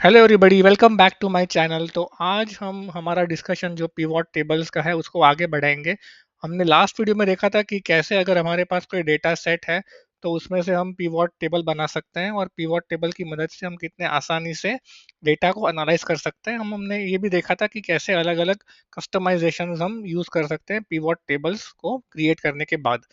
Hello everybody, welcome back to my channel. तो आज हम हमारा डिस्कशन जो पिवट टेबल्स का है उसको आगे बढ़ाएंगे। हमने लास्ट वीडियो में देखा था कि कैसे अगर हमारे पास कोई डेटा सेट है तो उसमें से हम पिवट टेबल बना सकते हैं और पिवट टेबल की मदद से हम कितने आसानी से डेटा को एनालाइज कर सकते हैं। हमने ये भी देखा था कि कैसे अलग अलग कस्टमाइजेशन हम यूज कर सकते हैं पिवट टेबल्स को क्रिएट करने के बाद।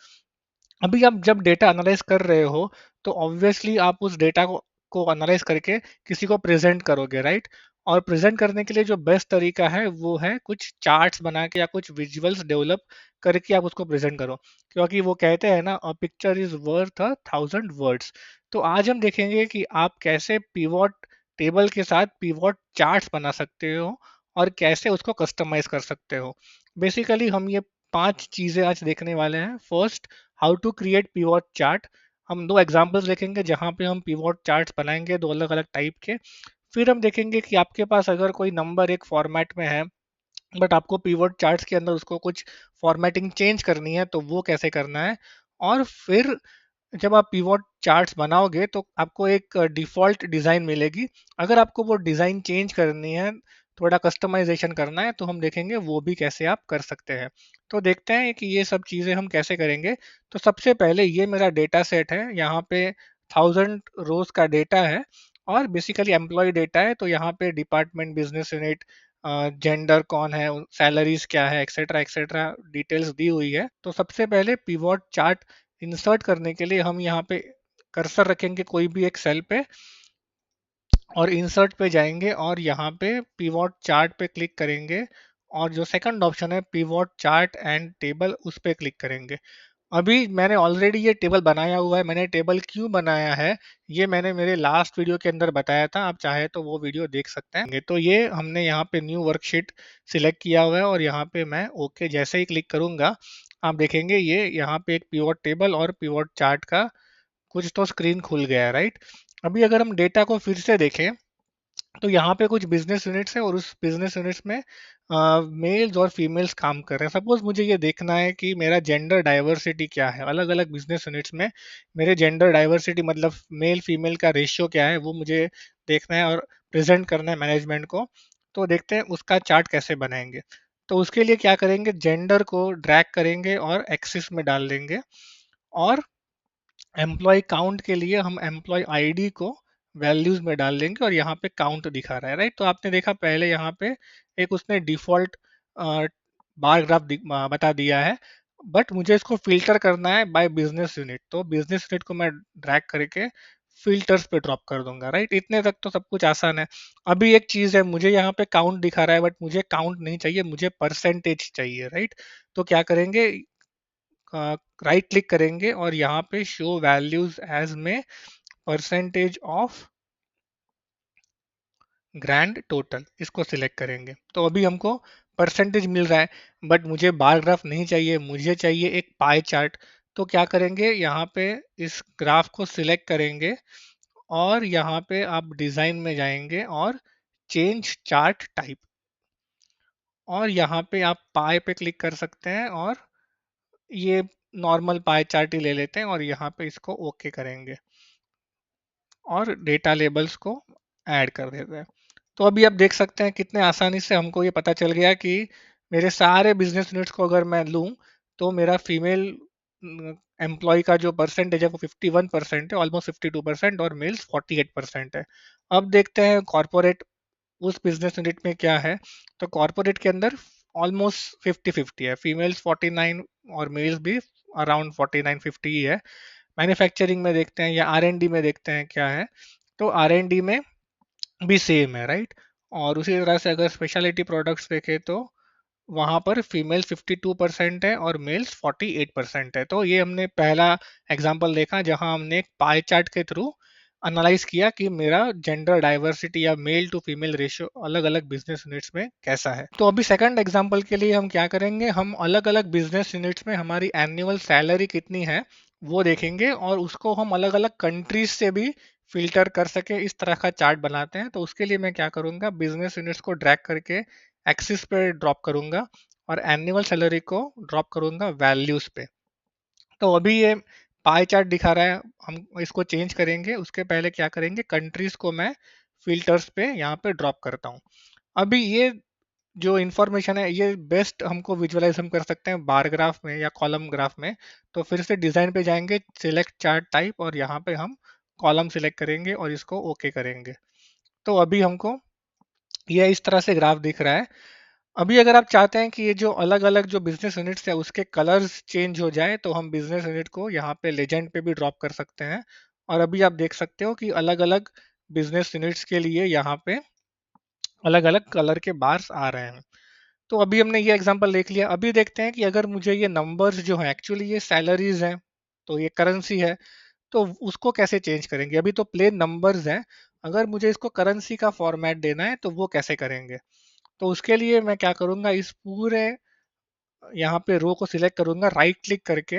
अभी आप जब डेटा एनालाइज कर रहे हो तो ऑब्वियसली आप उस डेटा को एनालाइज करके किसी को प्रेजेंट करोगे, राइट? और प्रेजेंट करने के लिए जो बेस्ट तरीका है वो है कुछ चार्ट्स बना के या कुछ विजुअल्स डेवलप करके आप उसको प्रेजेंट करो, क्योंकि वो कहते हैं ना, a picture is worth 1,000 words. तो आज हम देखेंगे कि आप कैसे पिवट टेबल के साथ पिवट चार्ट्स बना सकते हो और कैसे उसको कस्टमाइज कर सकते हो। बेसिकली हम ये 5 चीजें आज देखने वाले हैं। First, how to create pivot chart. हम दो एग्जांपल्स देखेंगे जहां पे हम पिवट चार्ट्स बनाएंगे, दो अलग अलग टाइप के। फिर हम देखेंगे कि आपके पास अगर कोई नंबर एक फॉर्मेट में है बट आपको पिवट चार्ट्स के अंदर उसको कुछ फॉर्मेटिंग चेंज करनी है तो वो कैसे करना है। और फिर जब आप पिवट चार्ट्स बनाओगे तो आपको एक डिफॉल्ट डिज़ाइन मिलेगी। अगर आपको वो डिज़ाइन चेंज करनी है, थोड़ा कस्टमाइजेशन करना है, तो हम देखेंगे वो भी कैसे आप कर सकते हैं। तो देखते हैं कि ये सब चीज़ें हम कैसे करेंगे। तो सबसे पहले ये मेरा डेटा सेट है, यहाँ पे 1,000 रोज का डेटा है और बेसिकली एम्प्लॉय डेटा है। तो यहाँ पे डिपार्टमेंट, बिजनेस यूनिट, जेंडर कौन है, सैलरीज क्या है, एक्सेट्रा एक्सेट्रा डिटेल्स दी हुई है। तो सबसे पहले पिवट चार्ट इंसर्ट करने के लिए हम यहाँ पे कर्सर रखेंगे कोई भी एक सेल पे और इंसर्ट पे जाएंगे और यहाँ पे पिवट चार्ट पे क्लिक करेंगे और जो सेकंड ऑप्शन है पिवट चार्ट एंड टेबल, उस पे क्लिक करेंगे। अभी मैंने ऑलरेडी ये टेबल बनाया हुआ है। मैंने टेबल क्यों बनाया है ये मैंने मेरे लास्ट वीडियो के अंदर बताया था, आप चाहे तो वो वीडियो देख सकते हैं। तो ये हमने यहाँ पे न्यू वर्कशीट सिलेक्ट किया हुआ है और यहाँ पे मैं ओके जैसे ही क्लिक करूंगा आप देखेंगे ये यहाँ पे एक पिवट टेबल और पिवट चार्ट का कुछ तो स्क्रीन खुल गया है, राइट? अभी अगर हम डेटा को फिर से देखें तो यहाँ पे कुछ बिजनेस यूनिट्स हैं और उस बिजनेस यूनिट्स में मेल्स और फीमेल्स काम कर रहे हैं। सपोज मुझे ये देखना है कि मेरा जेंडर डाइवर्सिटी क्या है अलग अलग बिजनेस यूनिट्स में। मेरे जेंडर डाइवर्सिटी मतलब मेल फीमेल का रेशियो क्या है वो मुझे देखना है और प्रेजेंट करना है मैनेजमेंट को। तो देखते हैं उसका चार्ट कैसे बनाएंगे। तो उसके लिए क्या करेंगे, जेंडर को ड्रैग करेंगे और एक्सिस में डाल देंगे और एम्प्लॉय काउंट के लिए हम एम्प्लॉय आईडी को वैल्यूज में डाल देंगे और यहाँ पे काउंट दिखा रहा है, राइट? तो आपने देखा पहले यहाँ पे एक उसने डिफॉल्ट बार ग्राफ बता दिया है। बट मुझे इसको फिल्टर करना है बाय बिजनेस यूनिट, तो बिजनेस यूनिट को मैं ड्रैग करके फिल्टर्स पे ड्रॉप कर दूंगा, राइट? इतने तक तो सब कुछ आसान है। अभी एक चीज है, मुझे यहाँ पे काउंट दिखा रहा है बट मुझे काउंट नहीं चाहिए, मुझे परसेंटेज चाहिए, राइट? तो क्या करेंगे, राइट क्लिक करेंगे और यहाँ पे शो वैल्यूज एज में परसेंटेज ऑफ ग्रैंड टोटल, इसको सिलेक्ट करेंगे। तो अभी हमको परसेंटेज मिल रहा है बट मुझे बार ग्राफ नहीं चाहिए, मुझे चाहिए एक पाई चार्ट। तो क्या करेंगे, यहाँ पे इस ग्राफ को सिलेक्ट करेंगे और यहाँ पे आप डिजाइन में जाएंगे और चेंज चार्ट टाइप और यहाँ पे आप पाई पे क्लिक कर सकते हैं और ये नॉर्मल पाई चार्ट ही ले लेते हैं और यहाँ पे इसको ओके करेंगे और डेटा लेबल्स को ऐड कर देते हैं। तो अभी आप देख सकते हैं कितने आसानी से हमको ये पता चल गया कि मेरे सारे बिजनेस यूनिट्स को अगर मैं लूं तो मेरा फीमेल एम्प्लॉय का जो परसेंटेज है वो 51% है, ऑलमोस्ट 52%, और मेल्स 48% है। अब देखते हैं कॉर्पोरेट उस बिजनेस यूनिट में क्या है। तो कॉर्पोरेट के अंदर ऑलमोस्ट 50-50 है, फीमेल्स 49 और मेल्स भी अराउंड 49-50 ही है। मैन्युफैक्चरिंग में देखते हैं या आर एन डी में देखते हैं क्या है। तो आर एन डी में भी सेम है, राइट? और उसी तरह से अगर स्पेशलिटी प्रोडक्ट्स देखें तो वहां पर फीमेल्स 52% है और मेल्स 48% है। तो ये हमने पहला एग्जांपल देखा जहां हमने एक पाई चार्ट के थ्रू एनालाइज किया कि मेरा जेंडर डाइवर्सिटी या मेल टू फीमेल रेशियो अलग अलग बिजनेस यूनिट्स में कैसा है। तो अभी सेकंड एग्जांपल के लिए हम क्या करेंगे, हम अलग अलग बिजनेस यूनिट्स में हमारी एनुअल सैलरी कितनी है वो देखेंगे और उसको हम अलग अलग कंट्रीज से भी फिल्टर कर सके इस तरह का चार्ट बनाते हैं। तो उसके लिए मैं क्या करूंगा, बिजनेस यूनिट्स को ड्रैग करके एक्सिस पे ड्रॉप करूंगा और एनुअल सैलरी को ड्रॉप करूंगा वैल्यूज पे। तो अभी ये पाई चार्ट दिखा रहा है, हम इसको चेंज करेंगे। उसके पहले क्या करेंगे, कंट्रीज को मैं फिल्टर्स पे यहाँ पे ड्रॉप करता हूँ। अभी ये जो इन्फॉर्मेशन है ये बेस्ट हमको विजुअलाइज हम कर सकते हैं बार ग्राफ में या कॉलम ग्राफ में। तो फिर से डिजाइन पे जाएंगे, सिलेक्ट चार्ट टाइप, और यहाँ पे हम कॉलम सिलेक्ट करेंगे और इसको ओके करेंगे। तो अभी हमको ये इस तरह से ग्राफ दिख रहा है। अभी अगर आप चाहते हैं कि ये जो अलग अलग जो बिजनेस यूनिट्स है उसके कलर्स चेंज हो जाए, तो हम बिजनेस यूनिट को यहाँ पे लेजेंड पे भी ड्रॉप कर सकते हैं। और अभी आप देख सकते हो कि अलग अलग बिजनेस यूनिट्स के लिए यहाँ पे अलग अलग कलर के बार्स आ रहे हैं। तो अभी हमने ये एग्जांपल देख लिया। अभी देखते हैं कि अगर मुझे ये नंबर्स जो है एक्चुअली ये सैलरीज हैं, तो ये करेंसी है, तो उसको कैसे चेंज करेंगे। अभी तो प्लेन नंबर्स हैं, अगर मुझे इसको करेंसी का फॉर्मेट देना है तो वो कैसे करेंगे। तो उसके लिए मैं क्या करूंगा, इस पूरे यहाँ पे रो को सिलेक्ट करूंगा, राइट क्लिक करके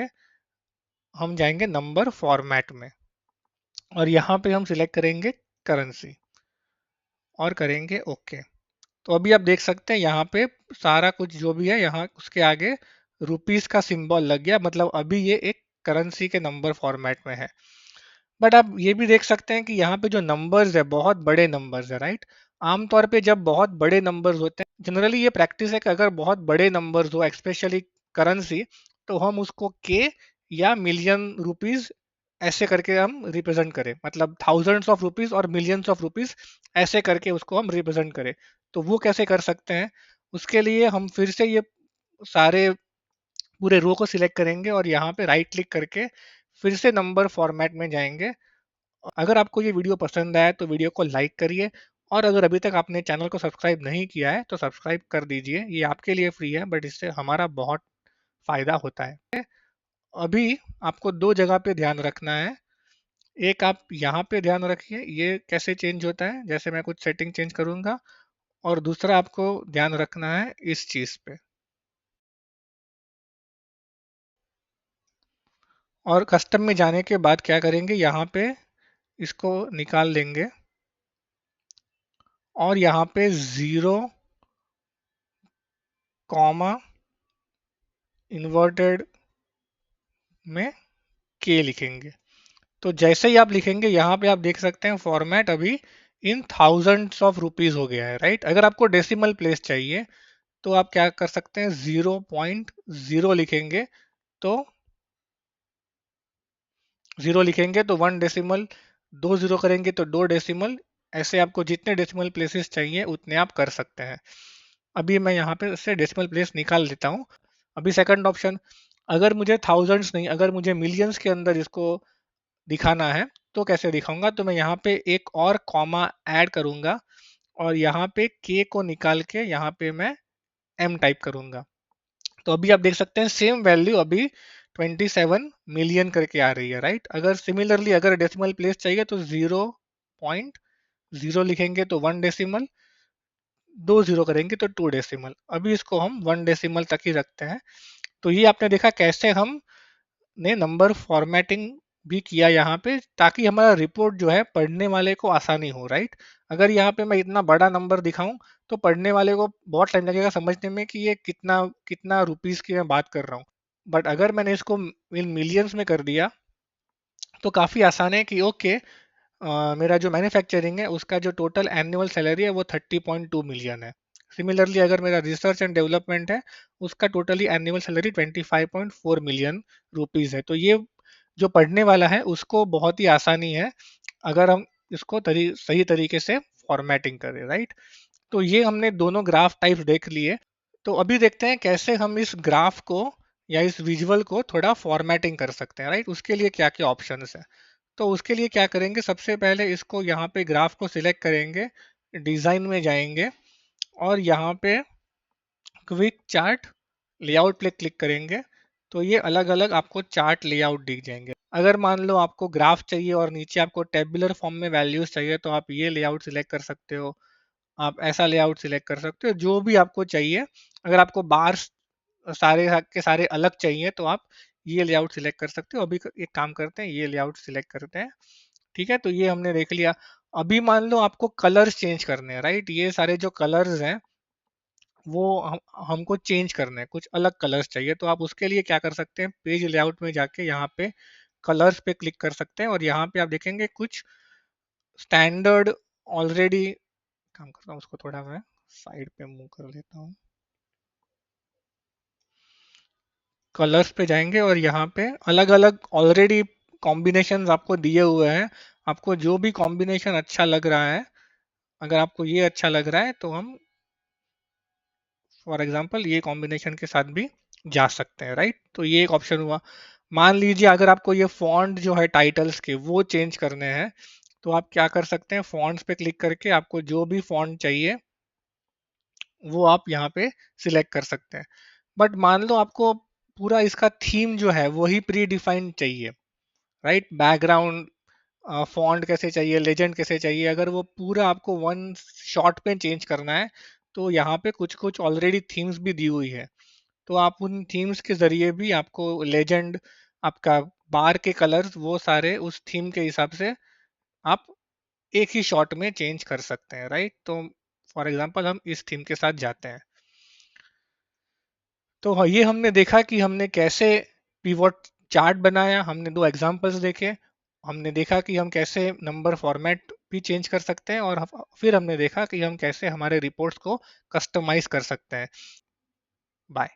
हम जाएंगे नंबर फॉर्मेट में, और यहाँ पे हम सिलेक्ट करेंगे करेंसी और करेंगे ओके। तो अभी आप देख सकते हैं यहाँ पे सारा कुछ जो भी है यहाँ उसके आगे रुपीस का सिंबल लग गया, मतलब अभी ये एक करेंसी के नंबर फॉर्मेट में है। बट आप ये भी देख सकते हैं कि यहाँ पे जो नंबर्स है बहुत बड़े नंबर्स है, राइट। आमतौर पे जब बहुत बड़े नंबर्स होते हैं, जनरली ये प्रैक्टिस है कि अगर बहुत बड़े नंबर्स हो एक्सपेशली करेंसी, तो हम उसको के या मिलियन रुपीस ऐसे करके हम रिप्रेजेंट करें, मतलब थाउजेंड्स ऑफ रुपीस और मिलियंस ऑफ रुपीस ऐसे करके उसको हम रिप्रेजेंट करें। तो वो कैसे कर सकते हैं, उसके लिए हम फिर से ये सारे पूरे रो को सिलेक्ट करेंगे और यहाँ पे राइट क्लिक करके फिर से नंबर फॉर्मेट में जाएंगे। अगर आपको ये वीडियो पसंद आया तो वीडियो को लाइक करिए, और अगर अभी तक आपने चैनल को सब्सक्राइब नहीं किया है तो सब्सक्राइब कर दीजिए। ये आपके लिए फ्री है बट इससे हमारा बहुत फायदा होता है। अभी आपको दो जगह पे ध्यान रखना है। एक आप यहाँ पे ध्यान रखिए ये कैसे चेंज होता है, जैसे मैं कुछ सेटिंग चेंज करूंगा, और दूसरा आपको ध्यान रखना है इस चीज पे। और कस्टम में जाने के बाद क्या करेंगे, यहाँ पे इसको निकाल देंगे और यहाँ पे 0, कॉमा, इन्वर्टेड में के लिखेंगे। तो जैसे ही आप लिखेंगे यहाँ पे आप देख सकते हैं फॉर्मेट अभी इन थाउजेंड्स ऑफ रुपीज हो गया है, राइट। अगर आपको डेसिमल प्लेस चाहिए तो आप क्या कर सकते हैं, 0.0 लिखेंगे तो 0 लिखेंगे तो 1 डेसिमल, 2 0 करेंगे तो 2 डेसिमल। ऐसे आपको जितने डेसिमल प्लेसेस चाहिए उतने आप कर सकते हैं। अभी मैं यहाँ पे से डेसिमल प्लेस निकाल देता हूँ। अभी सेकंड ऑप्शन, अगर मुझे थाउजेंड्स नहीं, अगर मुझे मिलियंस के अंदर इसको दिखाना है तो कैसे दिखाऊंगा, तो मैं यहाँ पे एक और कॉमा ऐड करूंगा और यहाँ पे के को निकाल के यहाँ पे मैं एम टाइप करूंगा। तो अभी आप देख सकते हैं सेम वैल्यू अभी 27 मिलियन करके आ रही है, राइट। अगर सिमिलरली अगर डेसिमल प्लेस चाहिए तो 0.0 लिखेंगे तो 1 डेसिमल, 2 0 करेंगे तो 2 डेसिमल। अभी इसको हम 1 डेसिमल तक ही रखते हैं। तो ये आपने देखा कैसे हम ने नंबर फॉर्मेटिंग भी किया यहाँ पे, ताकि हमारा रिपोर्ट जो है पढ़ने वाले को आसानी हो, राइट। अगर यहाँ पे मैं इतना बड़ा नंबर दिखाऊं तो पढ़ने वाले को बहुत टाइम लगेगा समझने में कि ये कितना कितना रुपीस की मैं बात कर रहा हूँ। बट अगर मैंने इसको इन मिलियंस में कर दिया तो काफ़ी आसान है कि ओके, मेरा जो मैन्युफैक्चरिंग है उसका जो टोटल एनुअल सैलरी है वो 30.2 मिलियन है। सिमिलरली अगर मेरा रिसर्च एंड डेवलपमेंट है उसका totally annual salary 25.4 million rupees है। तो ये जो पढ़ने वाला है उसको बहुत ही आसानी है अगर हम इसको सही तरीके से फॉर्मेटिंग करें, राइट। तो ये हमने दोनों ग्राफ टाइप्स देख लिए। तो अभी देखते हैं कैसे हम इस ग्राफ को या इस विजुअल को थोड़ा फॉर्मेटिंग कर सकते हैं, राइट। उसके लिए क्या क्या ऑप्शंस है। तो उसके लिए क्या करेंगे, सबसे पहले इसको यहाँ पे ग्राफ को सिलेक्ट करेंगे, डिजाइन में जाएंगे और यहाँ पे क्विक चार्ट लेआउट पे क्लिक करेंगे तो ये अलग अलग आपको चार्ट लेआउट दिख जाएंगे। अगर मान लो आपको ग्राफ चाहिए और नीचे आपको टेबुलर फॉर्म में वैल्यूज चाहिए तो आप ये लेआउट सिलेक्ट कर सकते हो, आप ऐसा लेआउट सिलेक्ट कर सकते हो, जो भी आपको चाहिए। अगर आपको बार सारे के सारे अलग चाहिए तो आप ये लेआउट सिलेक्ट कर सकते हो। अभी एक काम करते हैं, ये लेआउट सिलेक्ट करते हैं, ठीक है। तो ये हमने देख लिया। अभी मान लो आपको कलर्स चेंज करने हैं, राइट। ये सारे जो कलर्स हैं वो हमको चेंज करना है, कुछ अलग कलर्स चाहिए। तो आप उसके लिए क्या कर सकते हैं, पेज लेआउट में जाके यहाँ पे कलर्स पे क्लिक कर सकते हैं और यहाँ पे आप देखेंगे कुछ स्टैंडर्ड ऑलरेडी काम करता हूँ, उसको थोड़ा मैं साइड पे मूव कर लेता हूँ। कलर्स पे जाएंगे और यहाँ पे अलग अलग ऑलरेडी कॉम्बिनेशंस आपको दिए हुए हैं। आपको जो भी कॉम्बिनेशन अच्छा लग रहा है, अगर आपको ये अच्छा लग रहा है तो हम फॉर एग्जांपल ये कॉम्बिनेशन के साथ भी जा सकते हैं, राइट। तो ये एक ऑप्शन हुआ। मान लीजिए अगर आपको ये फॉन्ट जो है टाइटल्स के वो चेंज करने हैं, तो आप क्या कर सकते हैं, फॉन्ट्स पे क्लिक करके आपको जो भी फॉन्ट चाहिए वो आप यहाँ पे सिलेक्ट कर सकते हैं। बट मान लो आपको पूरा इसका थीम जो है वही प्री डिफाइंड चाहिए, राइट। बैकग्राउंड फॉन्ट कैसे चाहिए, लेजेंड कैसे चाहिए, अगर वो पूरा आपको वन शॉट पे चेंज करना है तो यहाँ पे कुछ कुछ ऑलरेडी थीम्स भी दी हुई है। तो आप उन थीम्स के जरिए भी आपको लेजेंड, आपका बार के कलर्स, वो सारे उस थीम के हिसाब से आप एक ही शॉट में चेंज कर सकते हैं, राइट। तो फॉर एग्जांपल हम इस थीम के साथ जाते हैं। तो हाँ, ये हमने देखा कि हमने कैसे पिवट चार्ट बनाया, हमने दो एग्जांपल्स देखे। हमने देखा कि हम कैसे नंबर फॉर्मेट भी चेंज कर सकते हैं, और फिर हमने देखा कि हम कैसे हमारे रिपोर्ट्स को कस्टमाइज कर सकते हैं। बाय।